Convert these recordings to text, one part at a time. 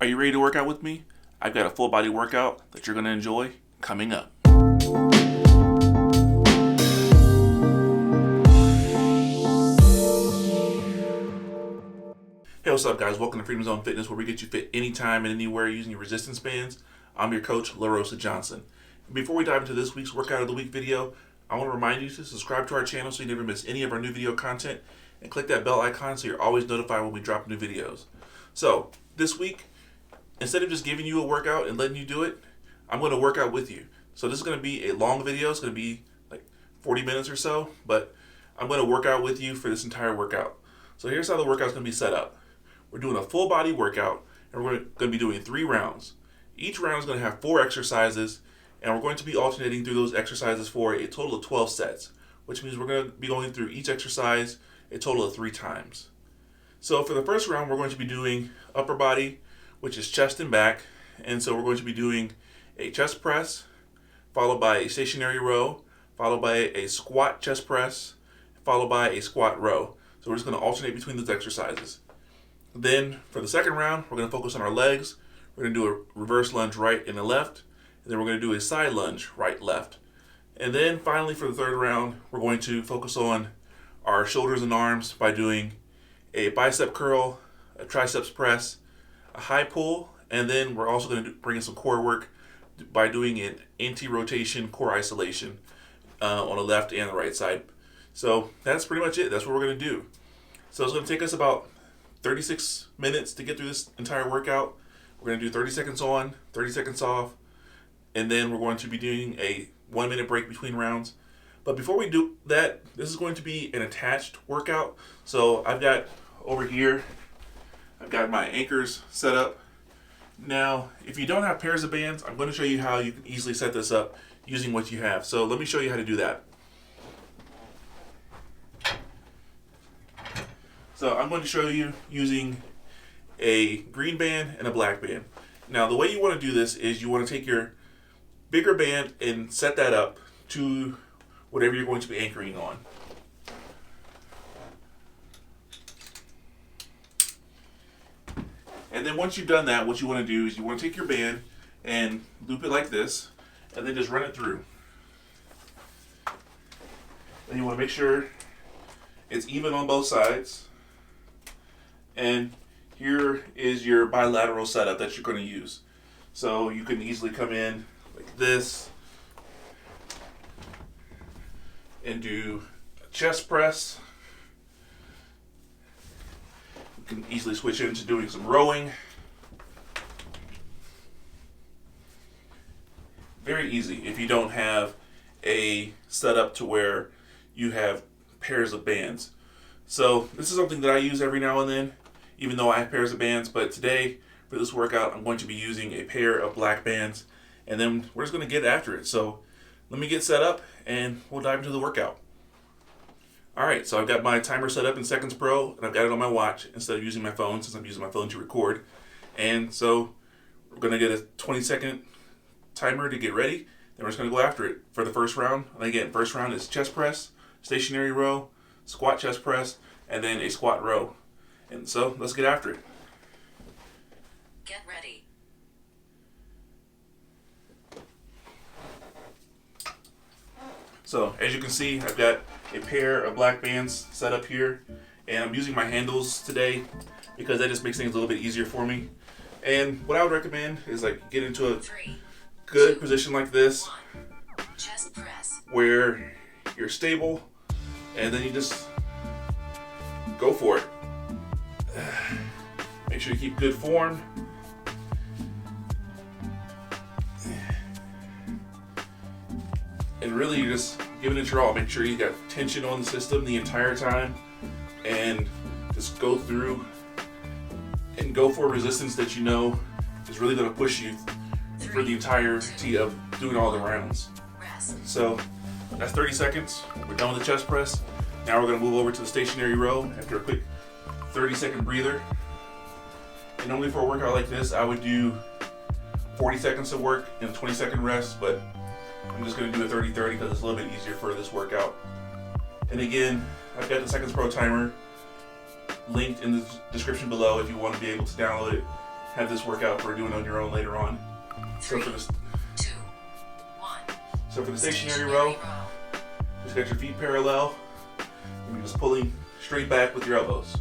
Are you ready to work out with me? I've got a full body workout that you're going to enjoy coming up. Hey, what's up guys? Welcome to Freedom Zone Fitness, where we get you fit anytime and anywhere using your resistance bands. I'm your coach, LaRosa Johnson. Before we dive into this week's Workout of the Week video, I want to remind you to subscribe to our channel so you never miss any of our new video content, and click that bell icon so you're always notified when we drop new videos. So, this week, instead of just giving you a workout and letting you do it, I'm going to work out with you. So this is going to be a long video. It's going to be like 40 minutes or so, but I'm going to work out with you for this entire workout. So here's how the workout's going to be set up. We're doing a full body workout, and we're going to be doing 3 rounds. Each round is going to have 4 exercises, and we're going to be alternating through those exercises for a total of 12 sets, which means we're going to be going through each exercise a total of 3 times. So for the first round, we're going to be doing upper body, which is chest and back. And so we're going to be doing a chest press, followed by a stationary row, followed by a squat chest press, followed by a squat row. So we're just going to alternate between those exercises. Then for the second round, we're going to focus on our legs. We're going to do a reverse lunge right and a left. And then we're going to do a side lunge right, left. And then finally for the third round, we're going to focus on our shoulders and arms by doing a bicep curl, a triceps press, a high pull, and then we're also going to bring in some core work by doing an anti-rotation core isolation on the left and the right side. So that's pretty much it. That's what we're going to do. So it's going to take us about 36 minutes to get through this entire workout. We're going to do 30 seconds on, 30 seconds off, and then we're going to be doing a 1-minute break between rounds. But before we do that, this is going to be an attached workout. So I've got over here, I've got my anchors set up. Now, if you don't have pairs of bands, I'm going to show you how you can easily set this up using what you have. So let me show you how to do that. So I'm going to show you using a green band and a black band. Now, the way you want to do this is you want to take your bigger band and set that up to whatever you're going to be anchoring on. And then once you've done that, what you want to do is you want to take your band and loop it like this, and then just run it through. Then you want to make sure it's even on both sides. And here is your bilateral setup that you're going to use. So you can easily come in like this and do a chest press. You can easily switch into doing some rowing. Very easy if you don't have a setup to where you have pairs of bands. So this is something that I use every now and then, even though I have pairs of bands. But today, for this workout, I'm going to be using a pair of black bands, and then we're just going to get after it. So let me get set up, and we'll dive into the workout. Alright, so I've got my timer set up in Seconds Pro, and I've got it on my watch instead of using my phone, since I'm using my phone to record. And so we're going to get a 20-second timer to get ready, then we're just going to go after it for the first round. And again, first round is chest press, stationary row, squat chest press, and then a squat row. And so let's get after it. Get ready. So as you can see, I've got a pair of black bands set up here, and I'm using my handles today because that just makes things a little bit easier for me. And what I would recommend is like get into a good position like this, Chest press. where you're stable, and then you just go for it. Make sure you keep good form. And really, you're just giving it your all. Make sure you got tension on the system the entire time, and just go through and go for a resistance that you know is really going to push you for the entirety of doing all the rounds. Rest. So that's 30 seconds. We're done with the chest press. Now we're going to move over to the stationary row after a quick 30-second breather. And normally for a workout like this, I would do 40 seconds of work and a 20-second rest, but I'm just going to do a 30-30 because it's a little bit easier for this workout. And again, I've got the Seconds Pro timer linked in the description below if you want to be able to download it have this workout for doing on your own later on. So 3, for this, 2, 1. so for the stationary row, just got your feet parallel, and you're just pulling straight back with your elbows.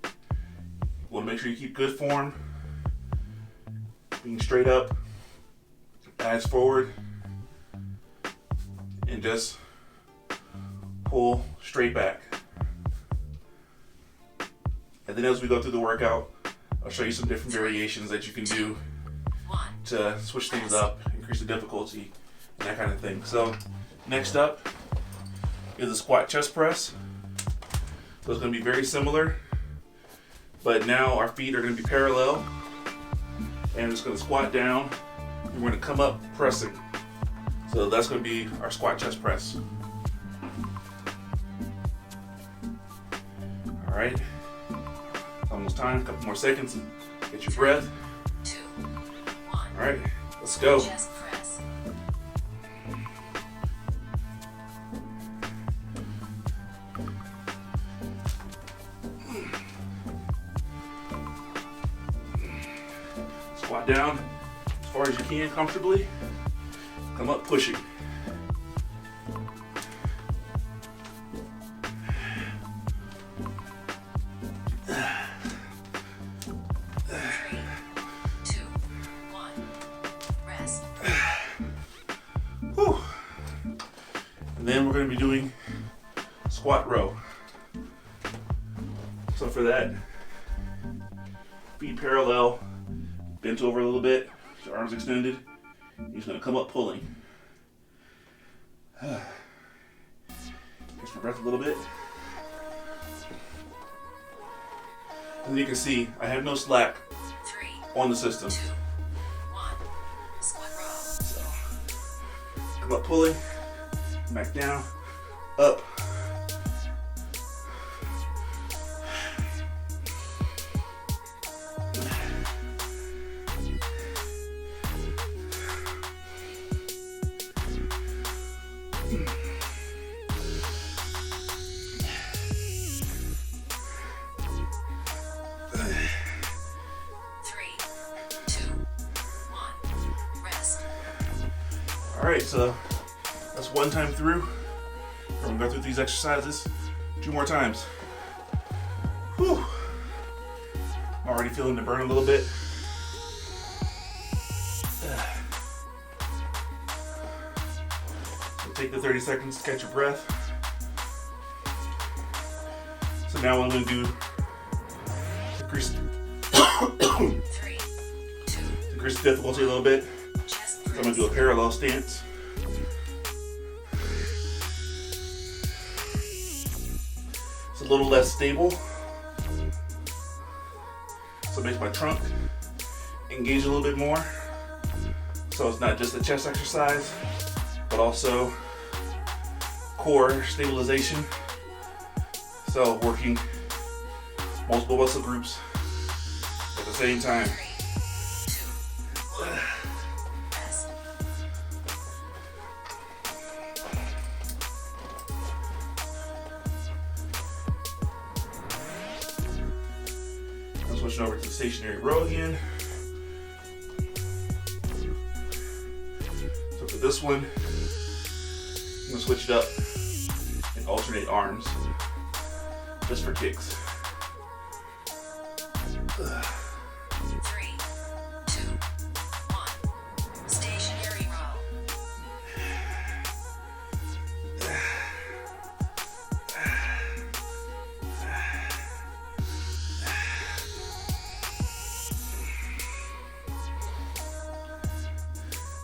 You want to make sure you keep good form, being straight up, eyes forward, and just pull straight back. And then as we go through the workout, I'll show you some different variations that you can do 1. to switch things up, increase the difficulty, and that kind of thing. So next up is a squat chest press. So it's going to be very similar, but now our feet are going to be parallel, and I'm just going to squat down, and we're going to come up pressing. So that's going to be our squat chest press. All right, almost time, a couple more seconds and get your breath. 2, 1. All right, let's go. Chest press. Squat down as far as you can comfortably. Come up pushing. 2, 1. Rest. Whew. And then we're going to be doing squat row. So for that, feet parallel, bent over a little bit, your arms extended. You're just going to come up pulling. Catch my breath a little bit. And you can see I have no slack 3, on the system. 2, 1. Squat row. So come up pulling, back down, up. Alright, so that's one time through. We're gonna go through these exercises 2 more times. Whew. I'm already feeling the burn a little bit. So take the 30 seconds to catch your breath. So now what I'm gonna do, increase the difficulty a little bit. I'm going to do a parallel stance. It's a little less stable, so it makes my trunk engage a little bit more. So it's not just a chest exercise, but also core stabilization. So working multiple muscle groups at the same time. Switching over to the stationary row again. So for this one, I'm gonna switch it up and alternate arms just for kicks. 3, 2, 1. Stationary row.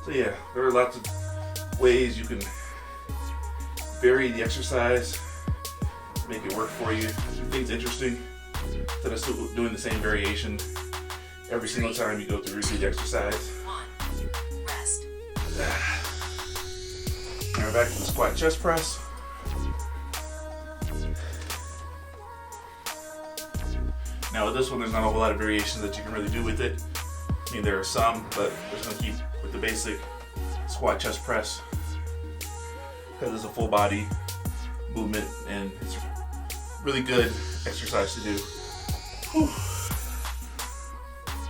So yeah, there are lots of ways you can vary the exercise, make it work for you. Keep things interesting instead of still doing the same variation every single time you go through the exercise. 1. Rest. Now we're back to the squat chest press. Now with this one, there's not a whole lot of variations that you can really do with it. I mean, there are some, but we're just gonna keep with the basic squat chest press because it's a full body movement and it's really good exercise to do Whew.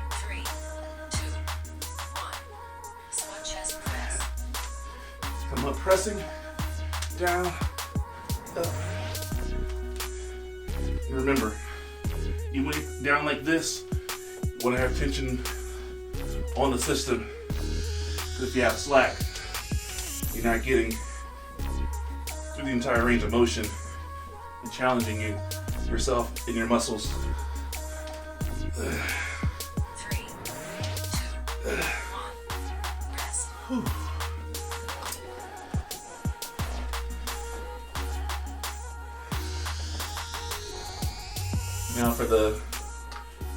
3, 2, 1. Squat chest press. Come up, pressing, down, up. And remember, even when you're down like this, you want to have tension on the system. Because if you have slack, you're not getting through the entire range of motion and challenging yourself and your muscles. 3, 2, 1. Rest. Now for the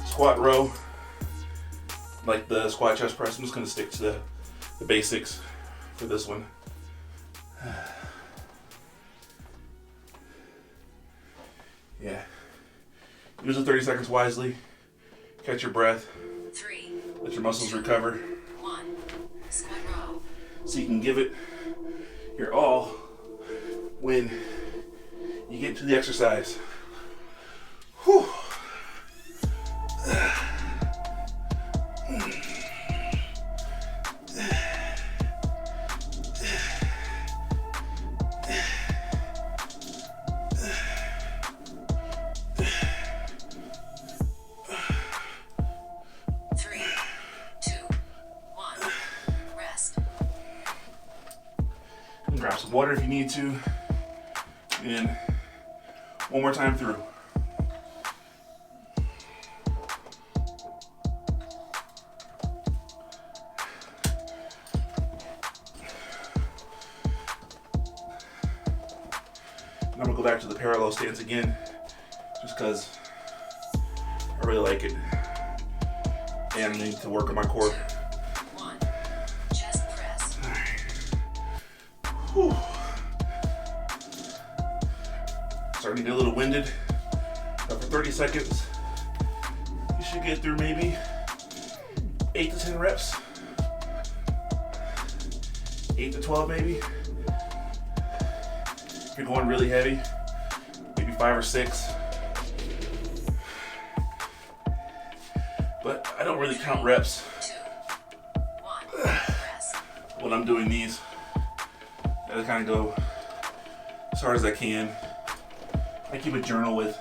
squat row, like the squat chest press, I'm just going to stick to the basics for this one. Yeah. Use the 30 seconds wisely. Catch your breath. 3, Let your muscles recover 1. Squat row. so you can give it your all when you get to the exercise. Whew. Three, 2, 1. Rest. Grab some water if you need to. And one more time through. And I'm gonna go back to the parallel stance again, just because I really like it. And I need to work on my core. 1. Chest press. Whew. Starting to get a little winded. But for 30 seconds, you should get through maybe 8 to 10 reps. 8 to 12 maybe. If you're going really heavy, maybe 5 or 6. But I don't really count reps 2, 1. Rest. when I'm doing these. I just kind of go as hard as I can. I keep a journal with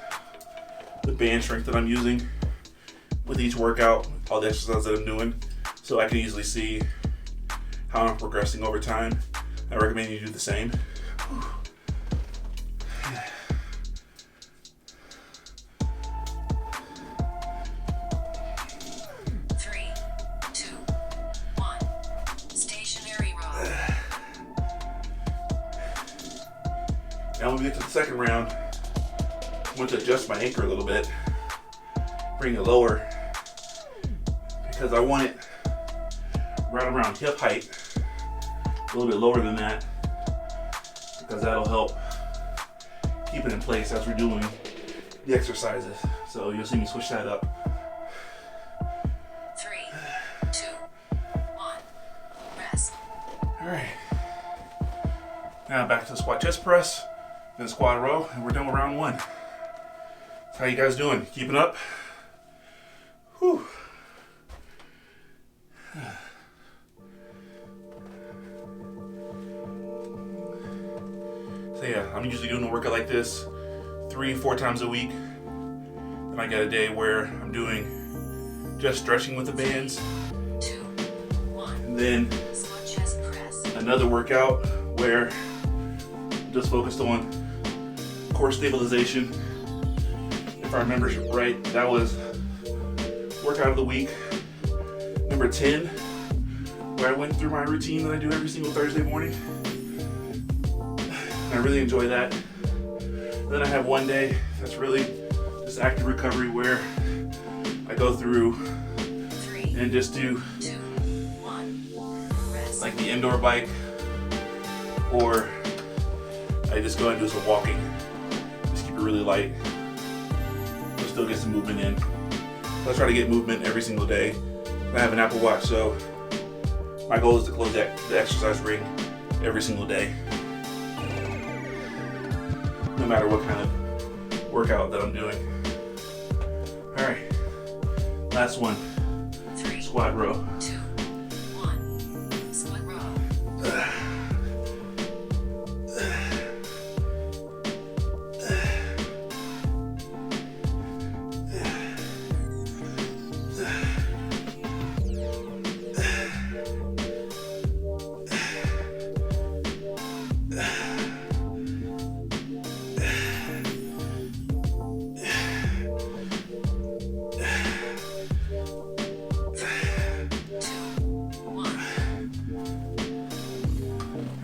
the band strength that I'm using with each workout, all the exercises that I'm doing, so I can easily see how I'm progressing over time. I recommend you do the same. 3, 2, 1. Stationary row. Now when we get to the second round, I'm going to adjust my anchor a little bit, bring it lower, because I want it right around hip height, a little bit lower than that, because that'll help keep it in place as we're doing the exercises. So you'll see me switch that up. 3, 2, 1. Rest. All right. Now back to the squat chest press, then squat row, and we're done with round 1. How you guys doing? Keeping up? Whew. So yeah, I'm usually doing a workout like this 3-4 times a week. Then I got a day where I'm doing just stretching with the bands, 2, 1. and then Squat chest press. another workout where I'm just focused on core stabilization. If I remember right, that was workout of the week number 10, where I went through my routine that I do every single Thursday morning. And I really enjoy that. Then I have one day that's really just active recovery, where I go through 3, and just do 2, 1. Rest. like the indoor bike, or I just go and do some walking. Just keep it really light. But still get some movement in. So I try to get movement every single day. I have an Apple Watch, so my goal is to close the exercise ring every single day, no matter what kind of workout that I'm doing. All right. Last one. 3, Squat row. 2, 1. Split row.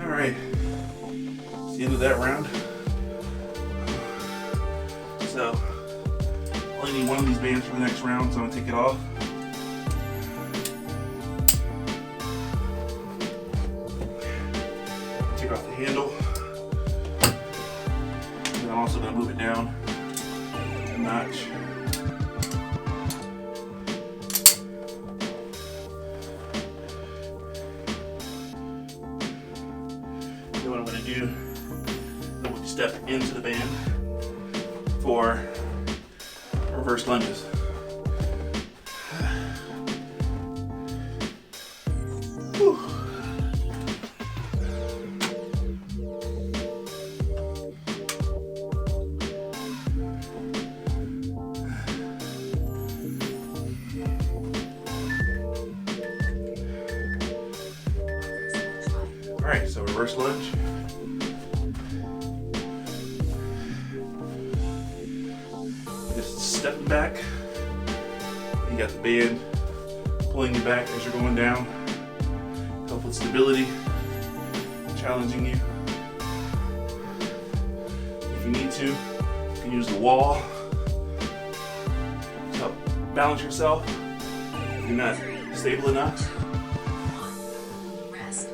Alright, it's the end of that round. So, only need one of these bands for the next round, so I'm going to take it off. Take off the handle. And I'm also going to move it down a notch. Then what I'm going to do, then we'll step into the band for reverse lunges. Whew. All right, so reverse lunge. Just stepping back. You got the band pulling you back as you're going down. Help with stability, challenging you. If you need to, you can use the wall to help balance yourself if you're not stable enough. 1. Rest.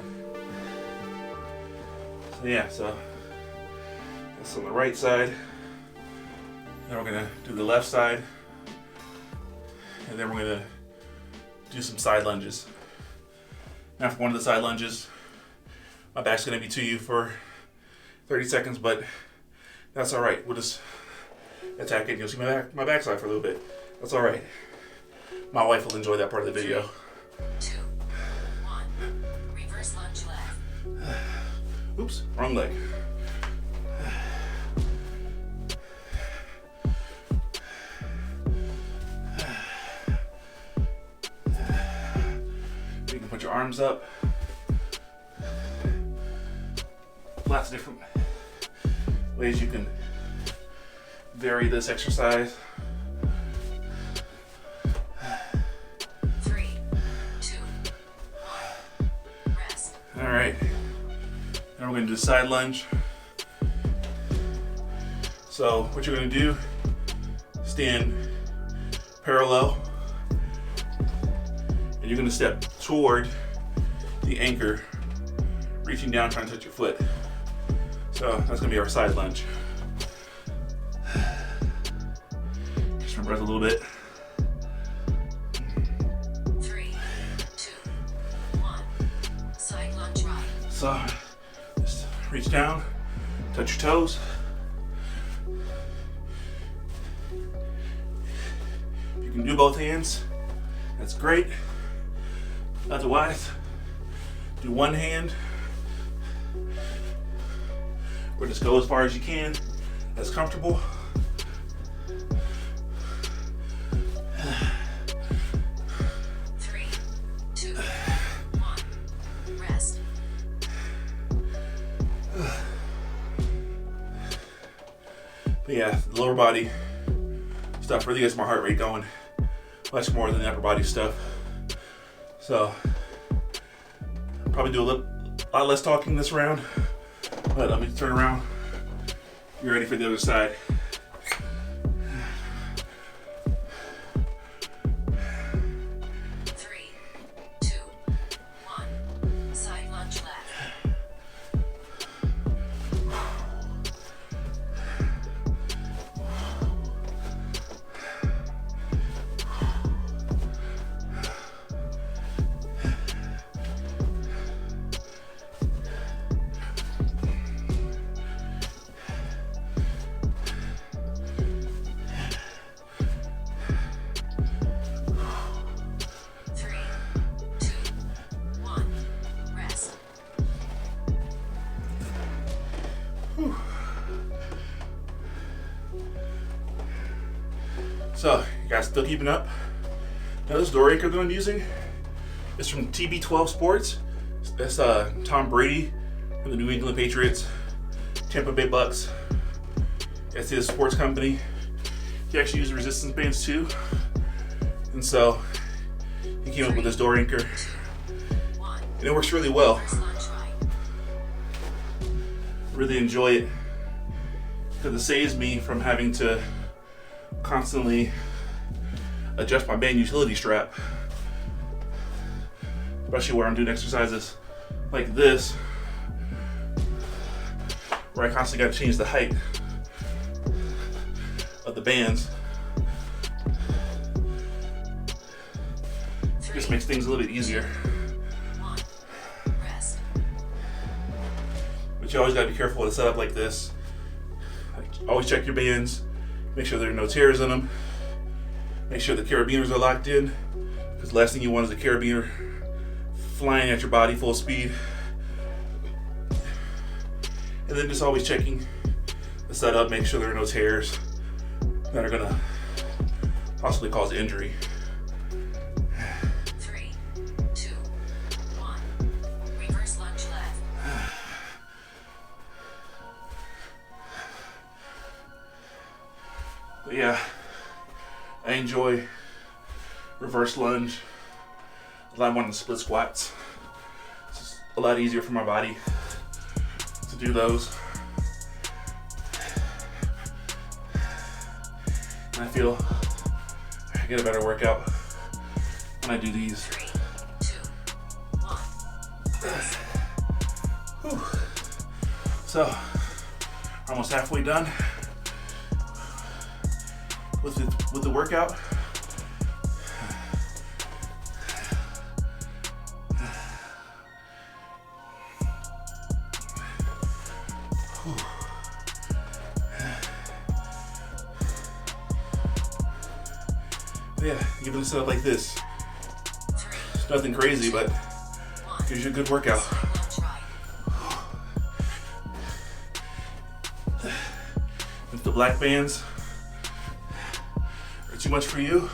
So yeah, so that's on the right side. Then we're gonna do the left side. And then we're gonna do some side lunges. Now for one of the side lunges, my back's gonna be to you for 30 seconds, but that's all right. We'll just attack it. You'll see my backside for a little bit. That's all right. My wife will enjoy that part of the video. 2, 1. Reverse lunge left. Oops, wrong leg. You can put your arms up. Lots of different ways you can vary this exercise. 3, 2, 1. Rest. All right. Now we're going to do a side lunge. So what you're going to do, stand parallel, and you're going to step toward the anchor, reaching down, trying to touch your foot. So that's going to be our side lunge. Just my breath a little bit. 3, 2, 1. Side lunge right. So just reach down, touch your toes. If you can do both hands, that's great. Otherwise, do one hand, or just go as far as you can, that's comfortable. Three, 2, 1. Rest. But yeah, the lower body stuff really gets my heart rate going much more than the upper body stuff. So probably do a lot less talking this round, but let me turn around. You're ready for the other side. Three, 2, 1. Side lunge left. So, you guys still keeping up? Now this door anchor that I'm using is from TB12 Sports. That's Tom Brady from the New England Patriots, Tampa Bay Bucks. That's his sports company. He actually uses resistance bands too. And so he came up with this door anchor. And it works really well. Reverse lunge right. Really enjoy it because it saves me from having to constantly adjust my band utility strap, especially where I'm doing exercises like this, where I constantly got to change the height of the bands. It just makes things a little bit easier. 1. Rest. But you always got to be careful with a setup like this. Always check your bands, make sure there are no tears in them, make sure the carabiners are locked in, because the last thing you want is a carabiner flying at your body full speed. And then just always checking the setup, make sure there are no tears that are gonna possibly cause injury. 3, 2, 1. Reverse lunge left. But yeah, I enjoy reverse lunge a lot more than split squats. It's just a lot easier for my body to do those. And I feel I get a better workout when I do these. 3, 2, 1. Rest. Whew. So, almost halfway done with the workout. Yeah, even set up like this. 3, It's nothing crazy, but 1. gives you a good workout. Side lunge right. If the black bands are too much for you,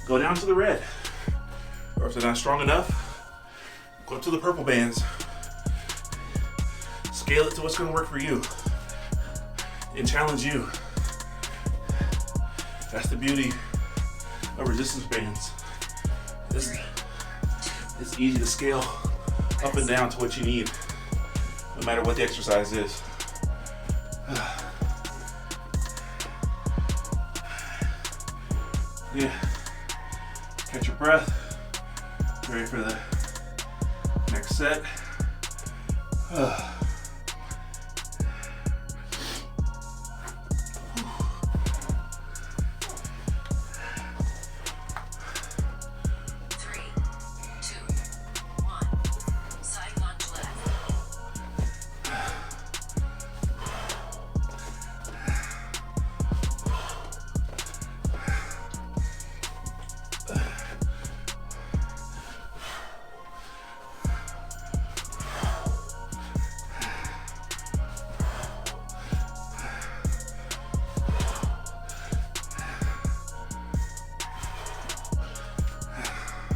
go down to the red. Or if they're not strong enough, go up to the purple bands. Scale it to what's gonna work for you. And challenge you. That's the beauty of resistance bands. It's easy to scale up and down to what you need, no matter what the exercise is. Yeah, catch your breath, ready for the next set. 3, 2, 1. Side lunge left.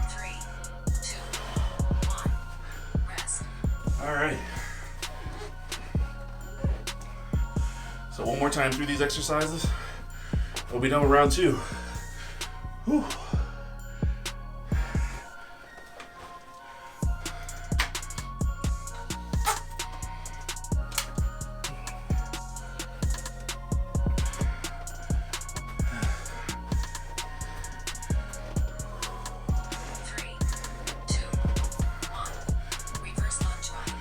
Three, 2, 1. Rest. All right. So one more time through these exercises, we'll be done with round 2. Whew. Three, 2, 1. Reverse lunge right.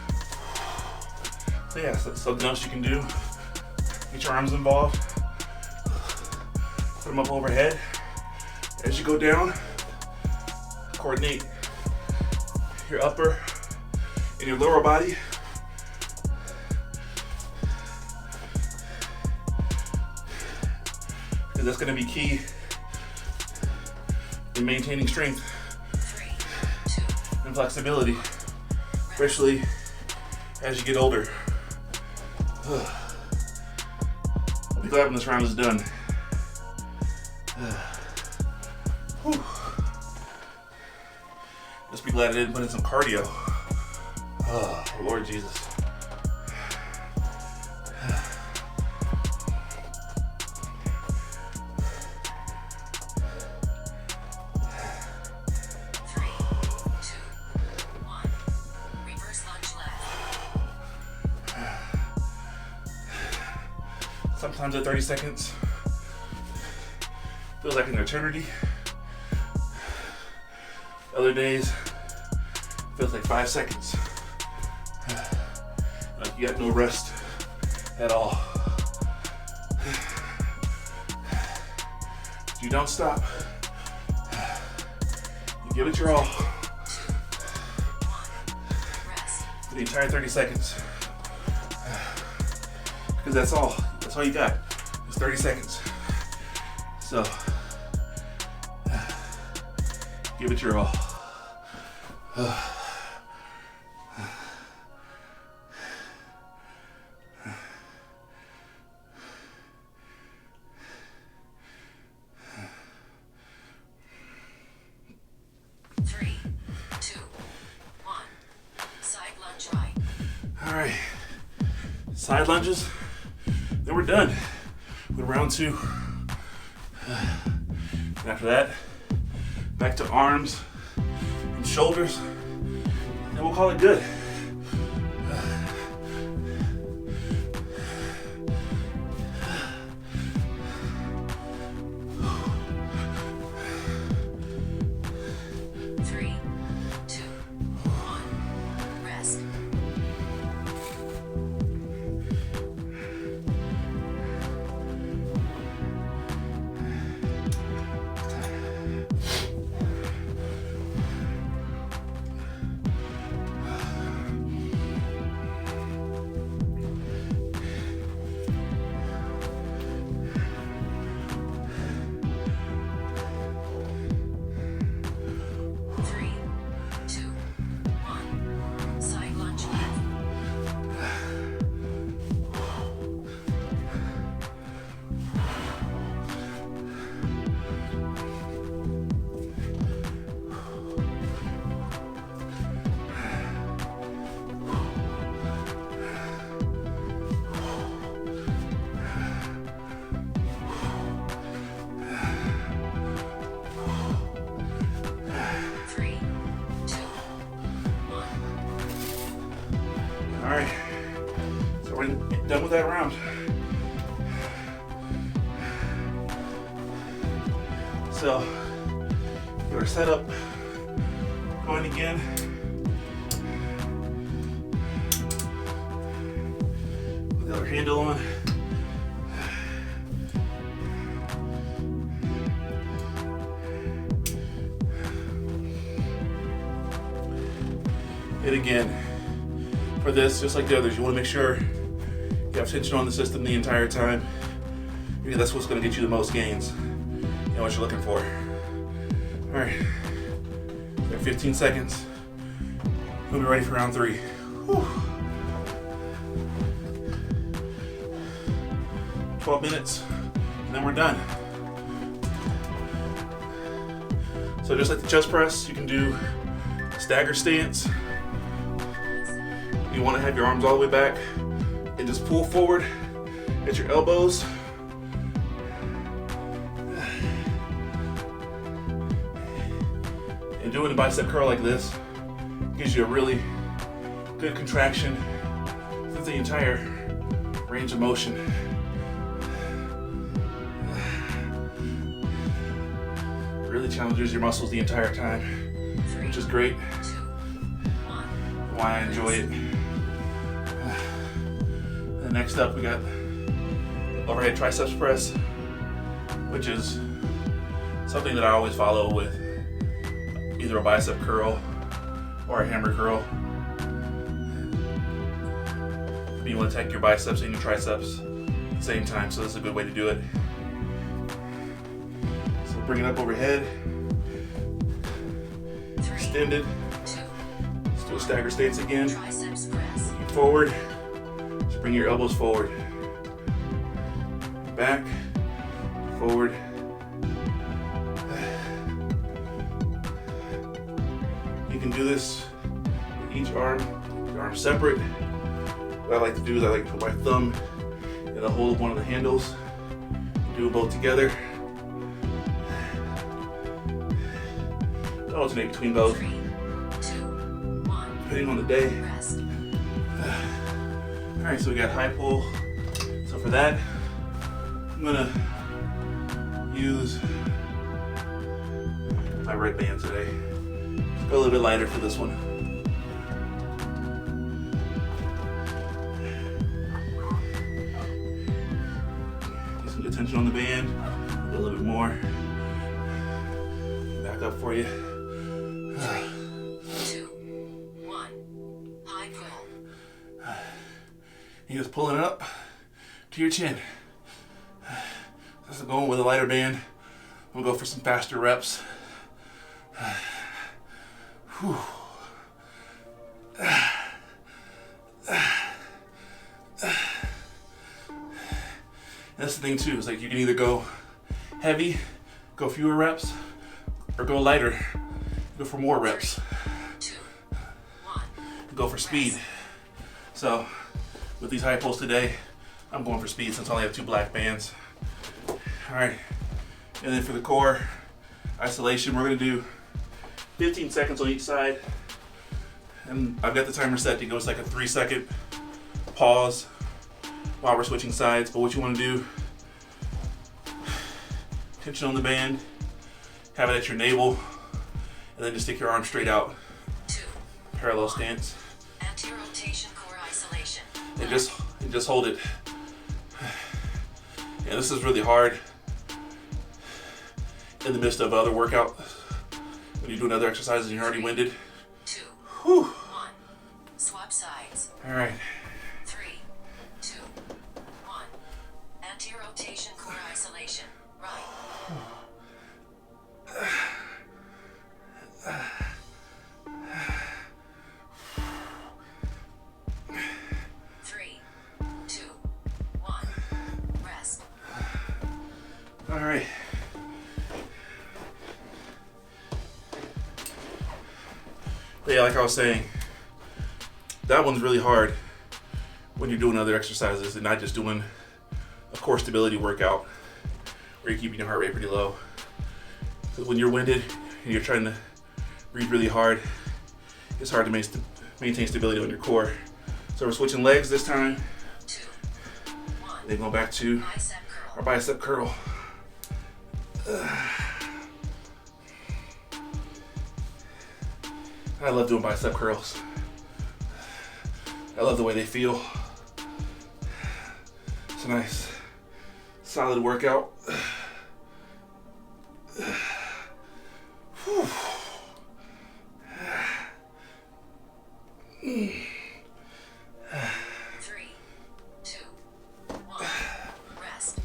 So yeah, so something else you can do. Get your arms involved. Put them up overhead. As you go down, coordinate your upper and your lower body. Because that's going to be key in maintaining strength 3, 2, and flexibility, especially as you get older. I'll be glad when this round is done. Whew. Just be glad I didn't put in some cardio. Oh, Lord Jesus. Three, two, one. Reverse lunge left. Sometimes at 30 seconds feels like an eternity. Other days feels like 5 seconds. Like you got no rest at all. You don't stop. You give it your all Rest. for the entire 30 seconds. Because that's all you got. It's 30 seconds. So give it your all. Three, two, one. Side lunge right. All right, side lunges. Then we're done with round 2. And after that, back to arms and shoulders, and we'll call it good. Three, two, one. Rest. Three, two, one. Side lunge left. Three, two, one. All right, so we're done with that round. So get our setup going again. Put the other handle on. Hit again. For this, just like the others, you want to make sure you have tension on the system the entire time, because that's what's going to get you the most gains. You know what you're looking for. All right, we have 15 seconds. We'll be ready for round 3. Whew. 12 minutes, and then we're done. So just like the chest press, you can do a stagger stance. You want to have your arms all the way back and just pull forward at your elbows. And doing a bicep curl like this gives you a really good contraction through the entire range of motion. Really challenges your muscles the entire time, which is great. Two, one. Why I enjoy it. And next up, we got overhead triceps press, which is something that I always follow with either a bicep curl or a hammer curl. You want to attack your biceps and your triceps at the same time, so this is a good way to do it. So bring it up overhead, Three, extended. two, Let's do a stagger stance again. triceps press. Forward. Just bring your elbows forward. Back. Forward. do this with each arm, the arm separate. What I like to do is I like to put my thumb in the hole of one of the handles, do them both together. Alternate between both, 3, 2, 1. depending on the day. Rest. Alright, so we got high pull. So for that, I'm gonna use my red band today. Go a little bit lighter for this one. Get some good tension on the band. A little bit more. Back up for you. 3, 2, 1. High pull. You're just pulling it up to your chin. This is going with a lighter band. We'll go for some faster reps. Whew. That's the thing too, is like you can either go heavy, go fewer reps, or go lighter, go for more reps, 2, 1. go for speed. So with these high pulls today, I'm going for speed since I only have 2 black bands. All right, and then for the core isolation, we're gonna do 15 seconds on each side. And I've got the timer set to go like a 3-second pause while we're switching sides. But what you wanna do, tension on the band, have it at your navel, and then just stick your arm straight out. 2. Parallel stance. Anti-rotation core isolation. And just hold it. And this is really hard in the midst of other workout. When you're doing other exercises and you're already winded. 2, Whew. 1. Swap sides. All right. 3, 2, 1. Anti-rotation core isolation. Right. 3, 2, 1. Rest. All right. But yeah, like I was saying, that one's really hard when you're doing other exercises and not just doing a core stability workout where you're keeping your heart rate pretty low. Because when you're winded and you're trying to breathe really hard, it's hard to maintain stability on your core. So we're switching legs this time. 2, 1. And then going back to Bicep our curl. bicep curl. I love doing bicep curls. I love the way they feel. It's a nice, solid workout. Whew. 3, 2, 1. Rest.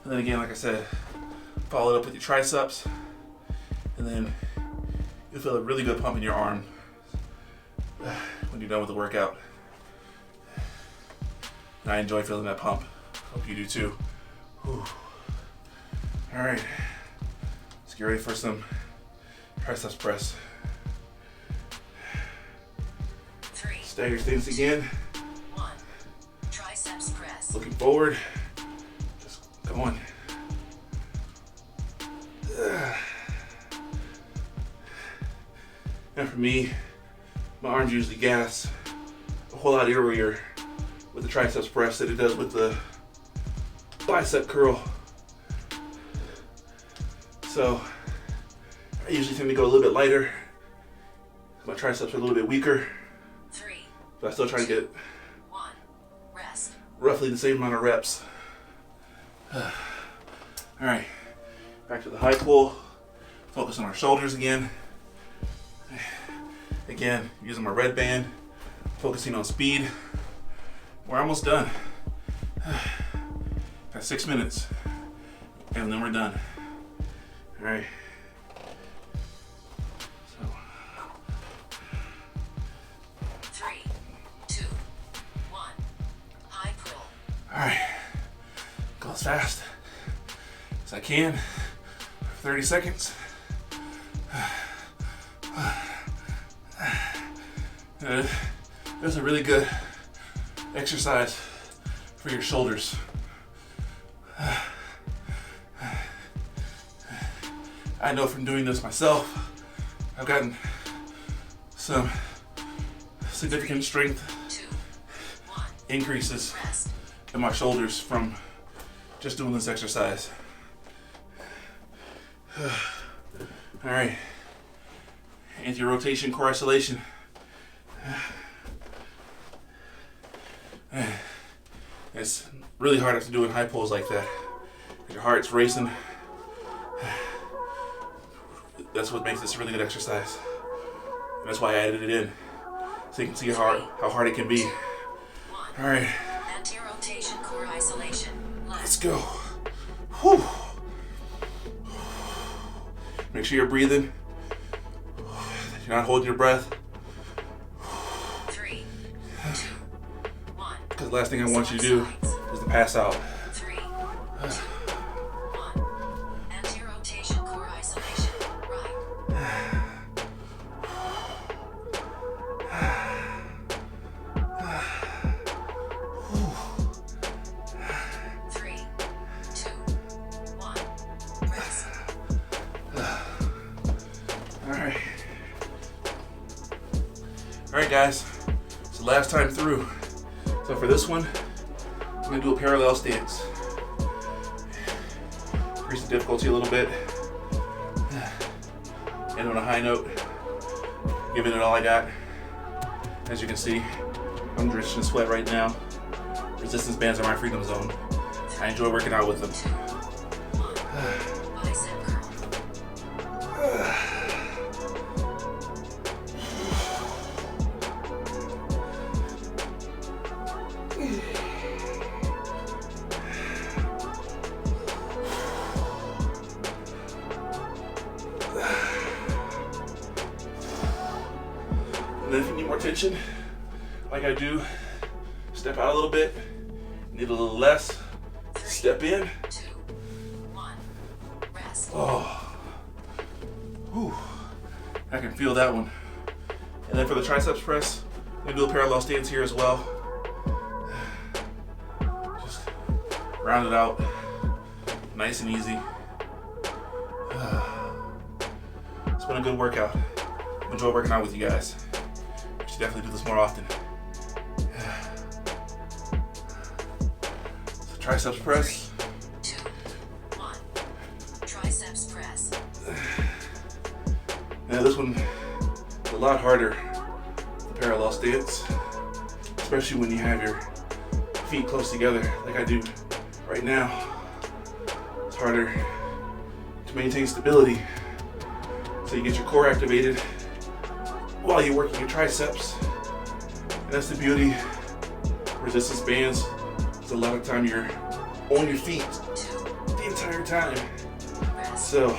And then again, like I said, follow it up with your triceps, and then you'll feel a really good pump in your arm when you're done with the workout. And I enjoy feeling that pump. Hope you do too. Whew. All right, let's get ready for some triceps press. 3, Stagger stance again. 1. Triceps press. Looking forward. Just going. And for me, my arms usually gas a whole lot earlier with the triceps press than it does with the bicep curl. So I usually tend to go a little bit lighter. My triceps are a little bit weaker, 3, but I still try to get 1. Rest. roughly the same amount of reps. All right, back to the high pull. Focus on our shoulders again. Again, using my red band, focusing on speed. We're almost done. Got 6 minutes, and then we're done. All right. So, 3, 2, 1. High pull. all right. Go as fast as I can for 30 seconds. All That's a really good exercise for your shoulders. I know from doing this myself, I've gotten some significant strength 2, 1. increases Rest. in my shoulders from just doing this exercise. All right, anti-rotation core isolation. It's really hard after doing high pulls like that. Your heart's racing. That's what makes this a really good exercise. And that's why I added it in, so you can see how hard it can be. 1. All right, Anti-rotation core isolation. let's Left. go. Whew. Make sure you're breathing. You're not holding your breath. 3, 2, 1. Because the last thing I want you to do is to pass out. 3, 2, 1. Anti-rotation core isolation. Right. 3, 2, 1. Rest. All right, guys. It's the last time through. So for this one, I'm gonna do a parallel stance. Increase the difficulty a little bit. End on a high note. Giving it all I got. As you can see, I'm drenched in sweat right now. Resistance bands are my freedom zone. I enjoy working out with them. 2, 1. Bicep curl. And then if you need more tension, like I do, step out a little bit. Need a little less, step in. 2, 1. Rest. Oh, whew. I can feel that one. And then for the triceps press, I'm gonna do a parallel stance here as well. Just round it out, nice and easy. It's been a good workout. Enjoy working out with you guys. You should definitely do this more often. So triceps press. 2, 1. Triceps press. Now this one is a lot harder, the parallel stance, especially when you have your feet close together like I do right now. It's harder to maintain stability, so you get your core activated while you're working your triceps. And that's the beauty of resistance bands. It's a lot of time you're on your feet 2, the entire time. rest. So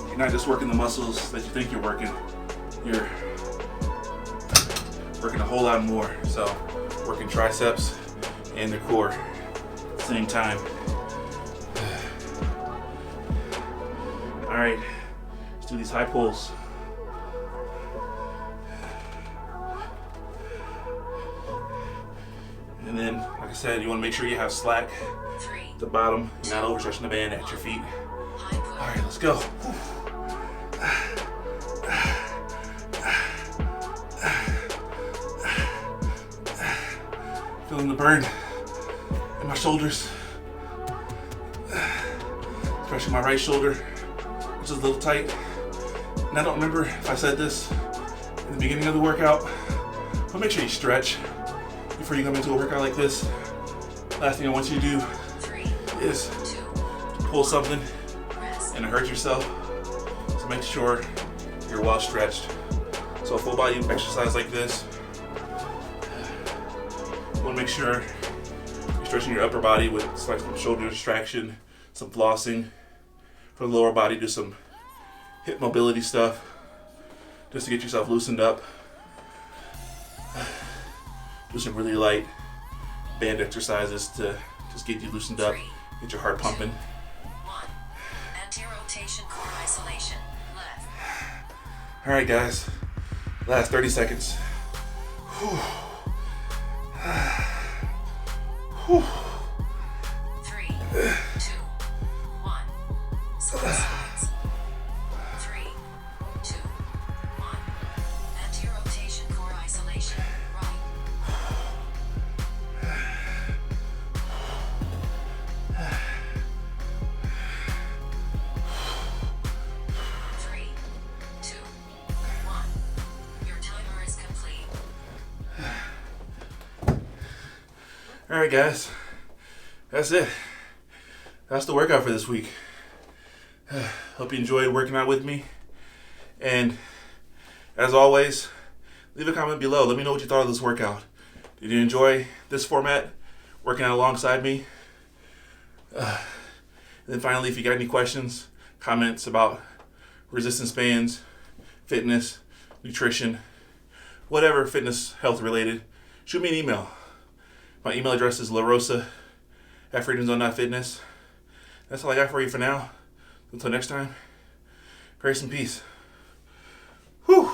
you're not just working the muscles that you think you're working, you're working a whole lot more. So working triceps and the core at the same time. All right, let's do these high pulls. And then, like I said, you want to make sure you have slack 3, at the bottom, you're not overstretching the band at your feet. high pull. All right, let's go. Feeling the burn in my shoulders, especially my right shoulder, which is a little tight. And I don't remember if I said this in the beginning of the workout, but make sure you stretch before you come into a workout like this. Last thing I want you to do 3, is 2, pull something rest. and hurt yourself. So make sure you're well stretched. So a full body exercise like this, you want to make sure you're stretching your upper body with like some shoulder distraction, some flossing. For the lower body, do some hip mobility stuff just to get yourself loosened up. Do some really light band exercises to just get you loosened up, get your heart pumping. 1. Anti-rotation core isolation. Left. All right, guys, last 30 seconds. Three, two, one. Switch sides. 3, 2, 1. Anti-rotation core isolation. Right. 3, 2, 1. Your timer is complete. All right, guys. That's it. That's the workout for this week. Hope you enjoyed working out with me. And as always, leave a comment below. Let me know what you thought of this workout. Did you enjoy this format, working out alongside me? And then finally, if you got any questions, comments about resistance bands, fitness, nutrition, whatever fitness, health related, shoot me an email. My email address is larosa@freedomzone.fitness. That's all I got for you for now. Until next time, grace and peace. Whew.